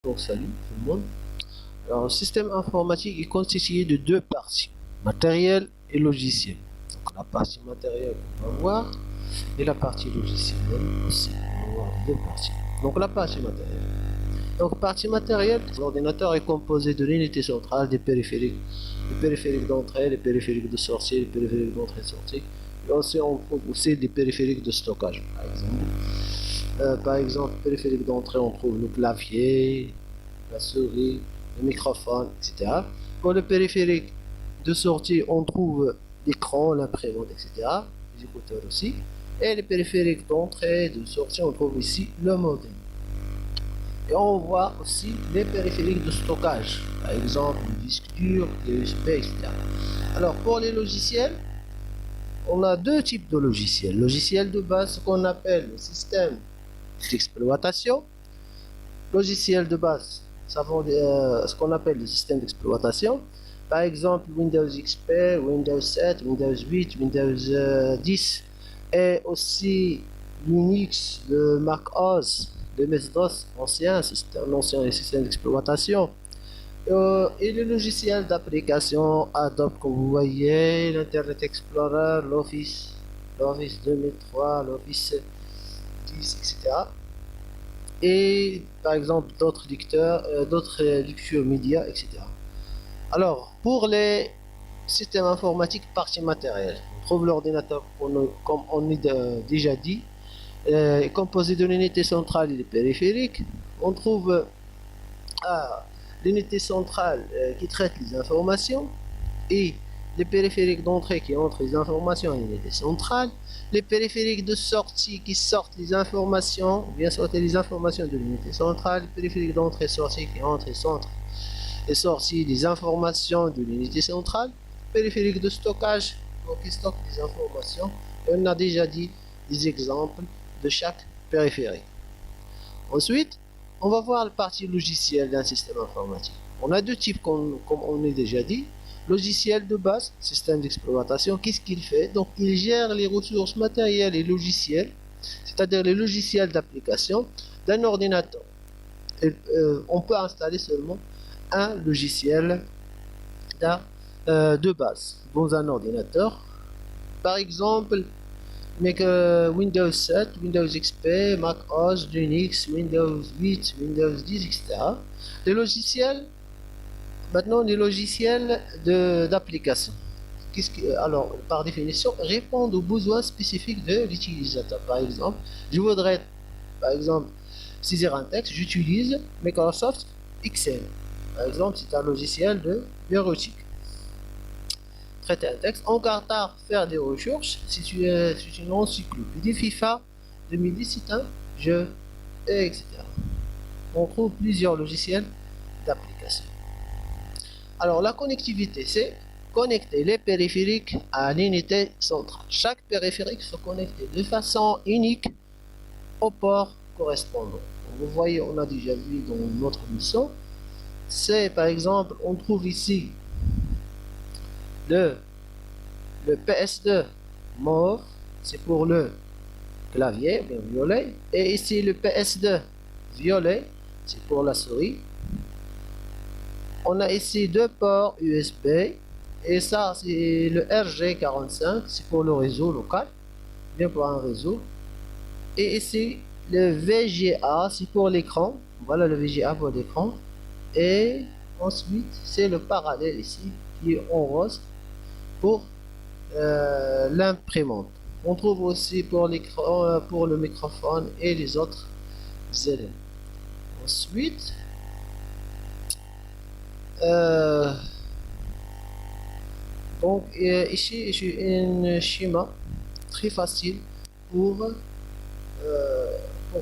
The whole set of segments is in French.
Donc salut tout le monde. Alors le système informatique est constitué de deux parties, matériel et logiciel. Donc la partie matérielle on va voir et la partie logicielle aussi. On va voir deux parties. Donc la partie matérielle. Donc partie matérielle, l'ordinateur est composé de l'unité centrale, des périphériques d'entrée, des périphériques de sortie, des périphériques d'entrée et sortie. Et aussi on trouve aussi des périphériques de stockage par exemple. Par exemple, périphérique d'entrée, on trouve le clavier, la souris, le microphone, etc. Pour le périphérique de sortie, on trouve l'écran, l'imprimante, etc. Les écouteurs aussi. Et les périphériques d'entrée et de sortie, on trouve ici le modem. Et on voit aussi les périphériques de stockage, par exemple le disque dur, les USB, etc. Alors pour les logiciels, on a deux types de logiciels. Logiciel de base, ce qu'on appelle le système d'exploitation. Logiciel de base, ce qu'on appelle le système d'exploitation. Par exemple, Windows XP, Windows 7, Windows 8, Windows 10 et aussi Linux, le Mac OS, le MS-DOS ancien, c'est un ancien système d'exploitation. Et le logiciel d'application Adobe, comme vous voyez, l'Internet Explorer, l'Office 2003, l'Office 10, etc. Et par exemple d'autres lecteurs, d'autres lectures médias, etc. Alors, pour les systèmes informatiques partie matérielle, on trouve l'ordinateur, comme on a déjà dit, composé de l'unité centrale et des périphériques. On trouve l'unité centrale qui traite les informations et les périphériques d'entrée qui entrent les informations à l'unité centrale, les périphériques de sortie qui sortent les informations, bien sortir les informations de l'unité centrale, les périphériques d'entrée et sortie qui entrent et sortent les informations de l'unité centrale, périphériques de stockage qui stockent les informations, et on a déjà dit des exemples de chaque périphérique. Ensuite, on va voir la partie logicielle d'un système informatique. On a deux types, comme on a déjà dit. Logiciel de base, système d'exploitation, qu'est-ce qu'il fait? Donc, il gère les ressources matérielles et logicielles, c'est-à-dire les logiciels d'application d'un ordinateur. On peut installer seulement un logiciel de base dans un ordinateur. Par exemple, Windows 7, Windows XP, Mac OS, Linux, Windows 8, Windows 10, etc. Les logiciels, maintenant les logiciels d'application. Alors, par définition, répondent aux besoins spécifiques de l'utilisateur. Par exemple, je voudrais, par exemple, saisir un texte, j'utilise Microsoft Excel. Par exemple, c'est un logiciel de bureautique. Traiter un texte, encartar, faire des recherches, c'est une encyclopédie FIFA 2010, c'est un jeu, etc. On trouve plusieurs logiciels d'application. Alors la connectivité, c'est connecter les périphériques à l'unité centrale. Chaque périphérique se connecte de façon unique au port correspondant. Vous voyez, on a déjà vu dans notre mission. C'est par exemple, on trouve ici le PS2 mauve, c'est pour le clavier, bien violet. Et ici le PS2 violet, c'est pour la souris. On a ici deux ports USB. Et ça, c'est le RG45, c'est pour le réseau local, bien pour un réseau. Et ici, le VGA, c'est pour l'écran. Voilà le VGA pour l'écran. Et ensuite, c'est le parallèle ici, qui est en rose, pour l'imprimante. On trouve aussi pour l'écran, pour le microphone et les autres éléments. Ensuite, donc ici j'ai un schéma très facile pour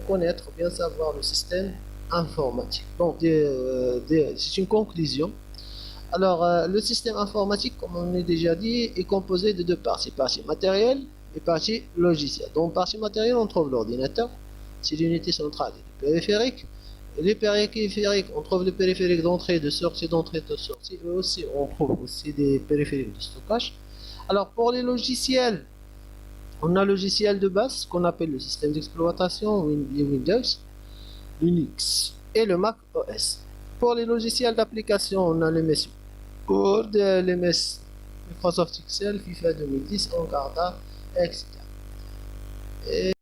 connaître, bien savoir le système informatique. Donc c'est une conclusion. Alors le système informatique, comme on l'a déjà dit, est composé de deux parties, partie matérielle et partie logicielle. Dans partie matérielle, on trouve l'ordinateur, c'est l'unité centrale et le périphérique. Et les périphériques, on trouve les périphériques d'entrée, de sortie, d'entrée, de sortie. Et aussi, on trouve aussi des périphériques de stockage. Alors pour les logiciels, on a le logiciel de base qu'on appelle le système d'exploitation, les Windows, Linux. et le Mac OS. Pour les logiciels d'application, on a le MS Word, le MS Microsoft Excel, FIFA 2010, Encarta, etc. Et